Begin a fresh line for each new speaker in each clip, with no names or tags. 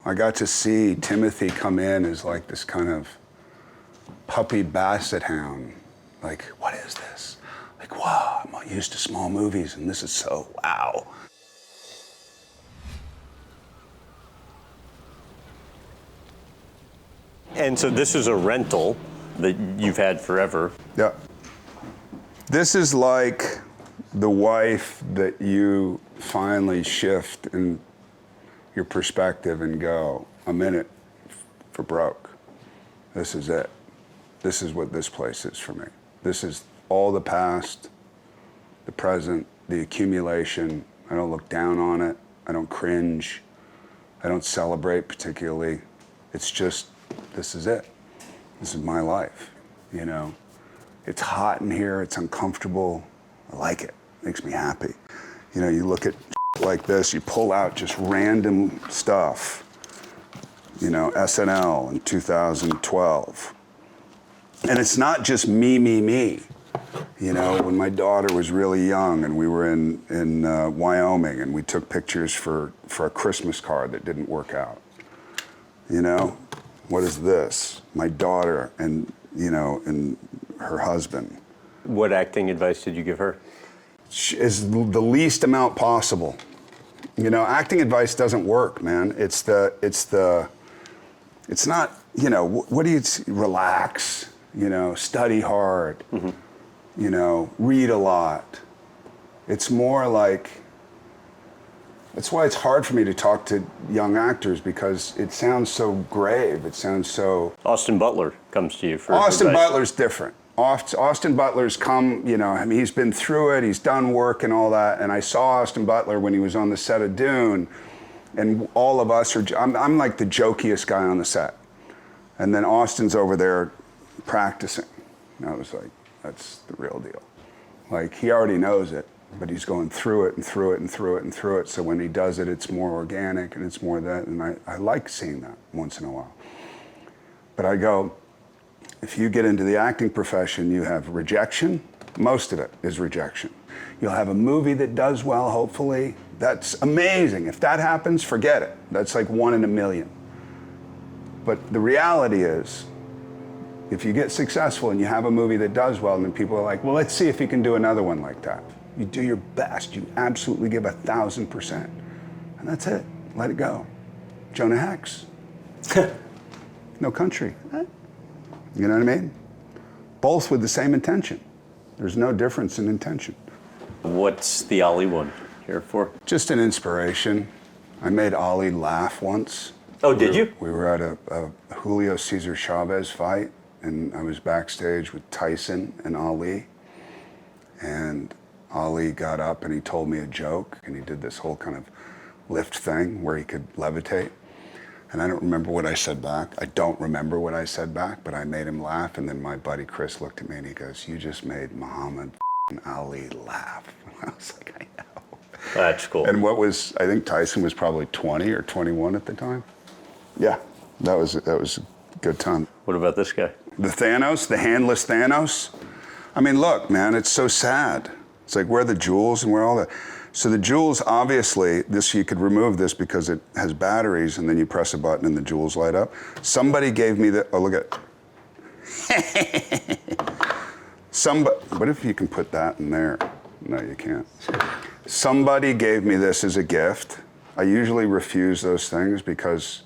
I got to see Timothée come in as like this kind of puppy basset hound. Like, what is this? Like, wow, I'm not used to small movies, and this is so wow.
And so this is a rental that you've had forever.
Yeah. This is like the wife that you finally shift in your perspective and go, I'm in it for broke. This is it. This is what this place is for me. This is all the past, the present, the accumulation. I don't look down on it. I don't cringe. I don't celebrate particularly. It's just, this is it. This is my life, you know? It's hot in here, it's uncomfortable. I like it, makes me happy. You know, you look at like this, you pull out just random stuff. You know, SNL in 2012. And it's not just me. You know, when my daughter was really young and we were in Wyoming and we took pictures for a Christmas card that didn't work out. You know, what is this? My daughter and, you know, and her husband.
What acting advice did you give her?
Is the least amount possible. You know, acting advice doesn't work, man. It's not, you know, what do you, relax, you know, study hard, you know, read a lot. It's more like, that's why it's hard for me to talk to young actors because it sounds so grave. It sounds so...
Austin Butler comes to you for
Austin
advice.
Butler's different. Austin Butler's come, you know, I mean, he's been through it, he's done work and all that. And I saw Austin Butler when he was on the set of Dune, and all of us are, I'm like the jokiest guy on the set. And then Austin's over there practicing. And I was like, that's the real deal. Like, he already knows it, but he's going through it and through it and through it and through it. So when he does it, it's more organic and it's more that. And I like seeing that once in a while. But I go, if you get into the acting profession, you have rejection. Most of it is rejection. You'll have a movie that does well, hopefully. That's amazing. If that happens, forget it. That's like 1 in a million. But the reality is, if you get successful and you have a movie that does well, and then people are like, well, let's see if you can do another one like that. You do your best. You absolutely give 1,000%. And that's it. Let it go. Jonah Hex. No Country. You know what I mean? Both with the same intention. There's no difference in intention.
What's the Ollie one here for?
Just an inspiration. I made Ollie laugh once.
Oh, did you?
We were at a Julio Cesar Chavez fight, and I was backstage with Tyson and Ali. And Ali got up and he told me a joke, and he did this whole kind of lift thing where he could levitate. And I don't remember what I said back. I don't remember what I said back, but I made him laugh. And then my buddy Chris looked at me and he goes, you just made Muhammad Ali laugh. And I was like, I know.
That's cool.
And what was, I think Tyson was probably 20 or 21 at the time. Yeah, that was a good time.
What about this guy?
The Thanos, the handless Thanos. I mean, look, man, it's so sad. It's like, where are the jewels and where all that? So the jewels, obviously, this, you could remove this because it has batteries, and then you press a button and the jewels light up. Somebody gave me the, oh, look at it. What if you can put that in there? No, you can't. Somebody gave me this as a gift. I usually refuse those things because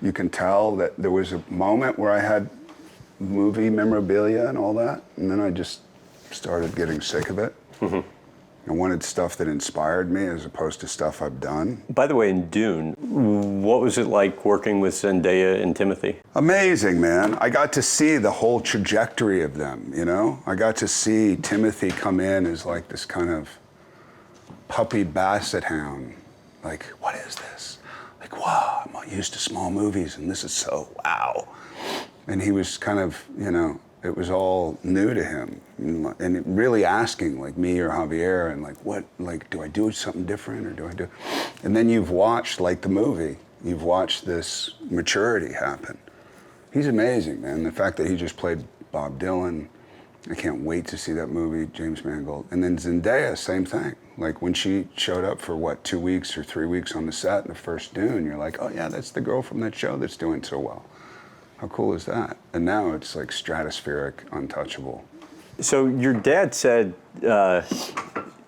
you can tell that there was a moment where I had movie memorabilia and all that, and then I just started getting sick of it. I wanted stuff that inspired me as opposed to stuff I've done.
By the way, in Dune, what was it like working with Zendaya and Timothée?
Amazing, man. I got to see the whole trajectory of them, you know? I got to see Timothée come in as like this kind of puppy basset hound. Like, what is this? Like, wow, I'm not used to small movies, and this is so wow. And he was kind of, you know, it was all new to him, and really asking, like me or Javier, and like, what, like, do I do something different, or do I do? And then you've watched, like the movie, you've watched this maturity happen. He's amazing, man. The fact that he just played Bob Dylan, I can't wait to see that movie, James Mangold. And then Zendaya, same thing. Like when she showed up for what, 2 weeks or 3 weeks on the set in the first Dune, you're like, oh yeah, that's the girl from that show that's doing so well. How cool is that? And now it's like stratospheric, untouchable.
So your dad said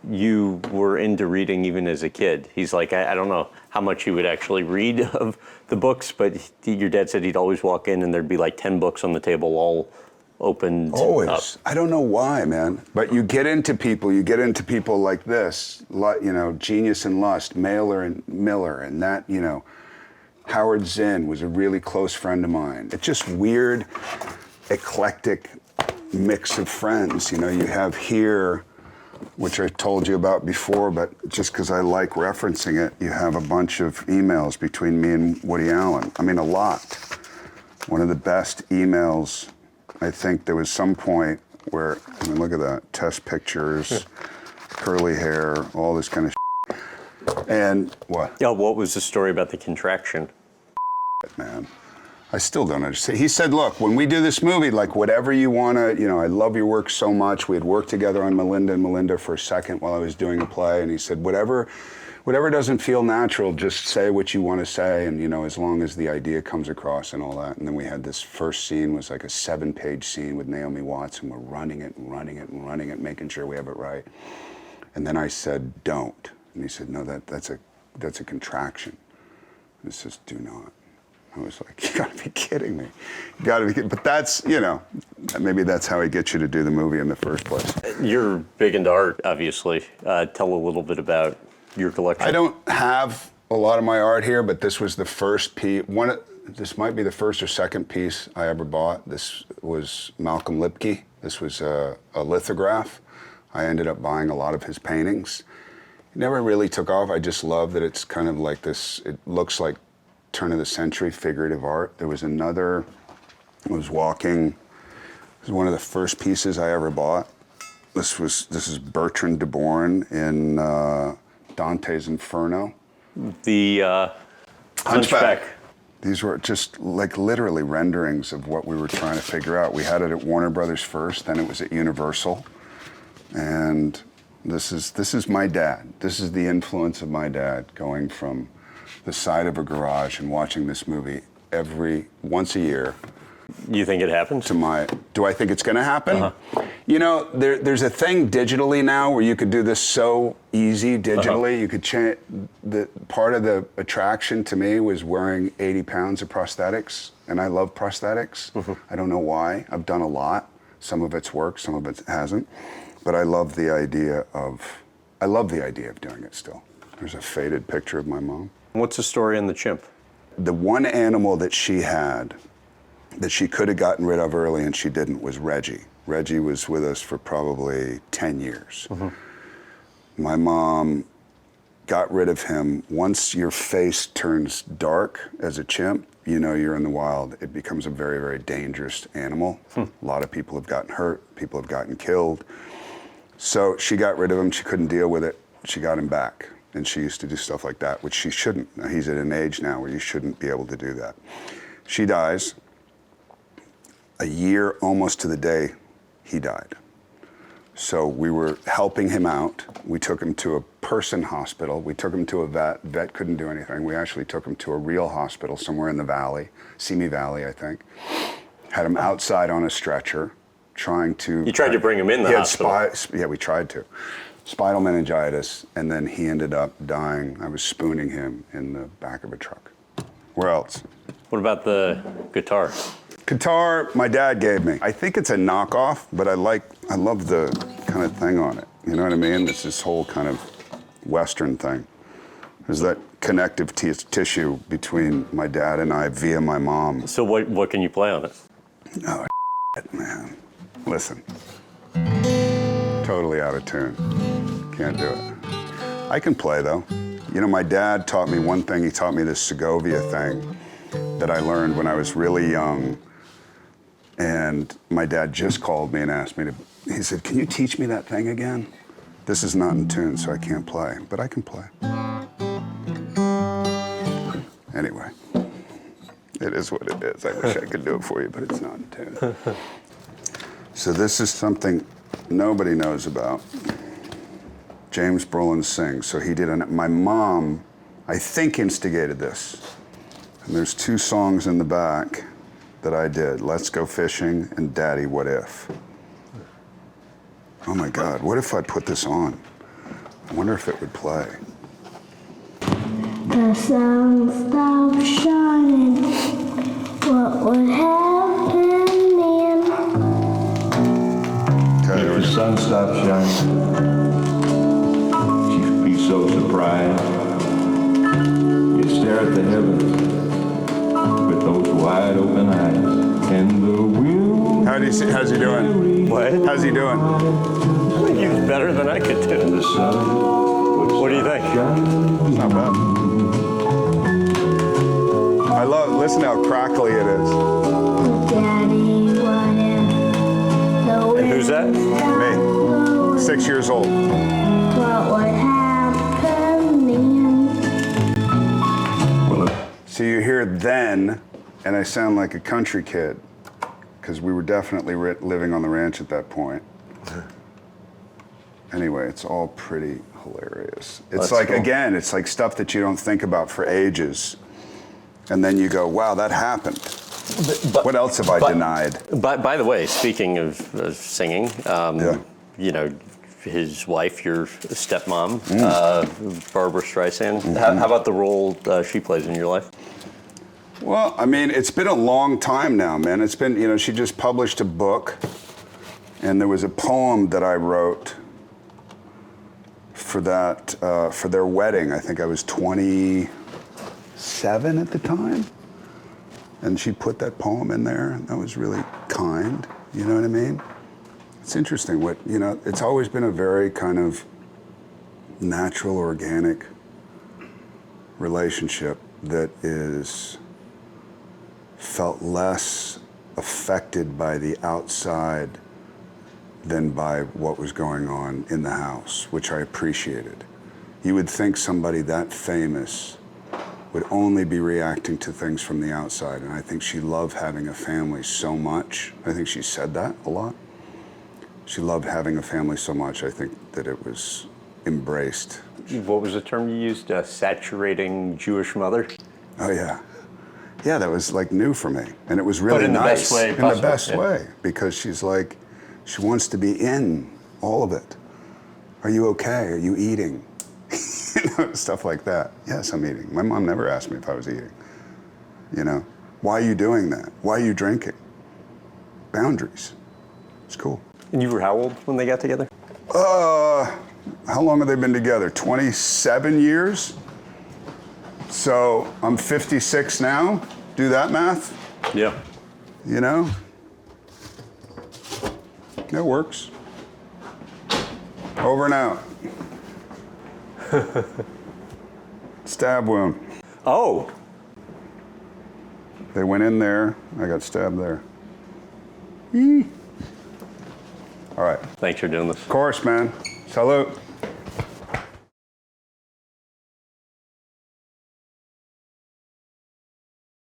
you were into reading even as a kid. He's like, I don't know how much you would actually read of the books, but your dad said he'd always walk in and there'd be like 10 books on the table all opened
Always.
up.
I don't know why, man. But you get into people like this, you know, Genius and Lust, Mailer and Miller, and that, you know, Howard Zinn was a really close friend of mine. It's just weird, eclectic mix of friends. You know, you have here, which I told you about before, but just because I like referencing it, you have a bunch of emails between me and Woody Allen. I mean, a lot. One of the best emails, I think there was some point where, I mean, look at that, test pictures, curly hair, all this kind of shit. And what?
Yeah, what was the story about the contraction?
Man, I still don't understand. He said, look, when we do this movie, like whatever you want to, you know, I love your work so much. We had worked together on Melinda and Melinda for a second while I was doing a play. And he said, whatever doesn't feel natural, just say what you want to say. And, you know, as long as the idea comes across and all that. And then we had this first scene was like a 7-page scene with Naomi Watts, and we're running it and running it and running it, making sure we have it right. And then I said, don't. And he said, no, that's a contraction. And it says, do not. I was like, you gotta be kidding me. You gotta be kidding. But that's, you know, maybe that's how he gets you to do the movie in the first place.
You're big into art, obviously. Tell a little bit about your collection.
I don't have a lot of my art here, but this was the first piece. This might be the first or second piece I ever bought. This was Malcolm Lipke. This was a lithograph. I ended up buying a lot of his paintings. It never really took off. I just love that it's kind of like this, it looks like turn of the century figurative art. There was another, I was walking, this is one of the first pieces I ever bought. This is Bertrand de Born in Dante's Inferno.
The Hunchback.
These were just like literally renderings of what we were trying to figure out. We had it at Warner Brothers first, then it was at Universal. And this is my dad. This is the influence of my dad, going from the side of a garage and watching this movie once a year.
You think it happens?
Do I think it's going to happen? Uh-huh. You know, there's a thing digitally now where you could do this so easy digitally. Uh-huh. You could change. Part of the attraction to me was wearing 80 pounds of prosthetics, and I love prosthetics. Uh-huh. I don't know why. I've done a lot. Some of it's worked, some of it hasn't. But I love the idea of doing it still. There's a faded picture of my mom.
What's the story on the chimp?
The one animal that she had that she could have gotten rid of early and she didn't was Reggie. Reggie was with us for probably 10 years. Mm-hmm. My mom got rid of him. Once your face turns dark as a chimp, you know you're in the wild. It becomes a very, very dangerous animal. A lot of people have gotten hurt. People have gotten killed. So she got rid of him. She couldn't deal with it. She got him back. And she used to do stuff like that, which she shouldn't. He's at an age now where you shouldn't be able to do that. She dies. A year almost to the day he died. So we were helping him out. We took him to a person hospital. We took him to a vet. Vet couldn't do anything. We actually took him to a real hospital somewhere in the valley, Simi Valley, I think. Had him outside on a stretcher, trying to...
You tried to bring him in the hospital?
Yeah, we tried to. Spinal meningitis, and then he ended up dying. I was spooning him in the back of a truck. Where else?
What about the guitar?
Guitar, my dad gave me. I think it's a knockoff, but I love the kind of thing on it. You know what I mean? It's this whole kind of Western thing. There's that connective tissue between my dad and I via my mom.
So what can you play on it?
Oh, man. Listen. Totally out of tune. Can't do it. I can play, though. You know, my dad taught me one thing. He taught me this Segovia thing that I learned when I was really young. And my dad just called me and asked me to, he said, can you teach me that thing again? This is not in tune, so I can't play, but I can play. Anyway, it is what it is. I wish I could do it for you, but it's not in tune. So this is something nobody knows about. James Brolin sings. So he did my mom, I think, instigated this. And there's 2 songs in the back that I did. Let's Go Fishing and Daddy, What If? Oh my God, what if I put this on? I wonder if it would play.
The sun stopped shining. What would happen then?
Okay,
If the sun stopped shining, she'd be so surprised. You'd stare at the heavens with those wide open eyes. And the wind.
how's he doing?
What?
How's he doing?
He's better than I could
And
do.
the sun.
What do you think?
It's not bad. I listen how crackly it is.
Daddy, what if the
And who's that?
Me, 6 years old.
What would happen then?
Well,
So you hear then, and I sound like a country kid, because we were definitely living on the ranch at that point. Anyway, it's all pretty hilarious. It's
That's
like,
cool.
again, it's like stuff that you don't think about for ages. And then you go, wow, that happened. What else have I denied?
By the way, speaking of singing,
Yeah.
you know, his wife, your stepmom, Barbara Streisand. How about the role she plays in your life?
Well, I mean, it's been a long time now, man. It's been, you know, she just published a book, and there was a poem that I wrote for that, for their wedding. I think I was 27 at the time. And she put that poem in there. That was really kind, you know what I mean? It's interesting what, you know, it's always been a very kind of natural, organic relationship that is felt less affected by the outside than by what was going on in the house, which I appreciated. You would think somebody that famous would only be reacting to things from the outside, and I think she loved having a family so much. I think she said that a lot. She loved having a family so much, I think that it was embraced.
What was the term you used? Saturating Jewish mother?
Oh yeah. Yeah, that was like new for me. And it was really
in the
nice.
best way
in the
possible,
best
yeah.
way. Because she's like, she wants to be in all of it. Are you okay? Are you eating? You know, stuff like that. Yes, I'm eating. My mom never asked me if I was eating. You know, why are you doing that? Why are you drinking? Boundaries. It's cool.
And you were how old when they got together?
How long have they been together? 27 years? So I'm 56 now. Do that math,
Yeah.
you know? That works. Over and out. Stab wound.
Oh,
They went in there. I got stabbed there. Eee. All right.
thanks for doing this.
Of course, man. Salute.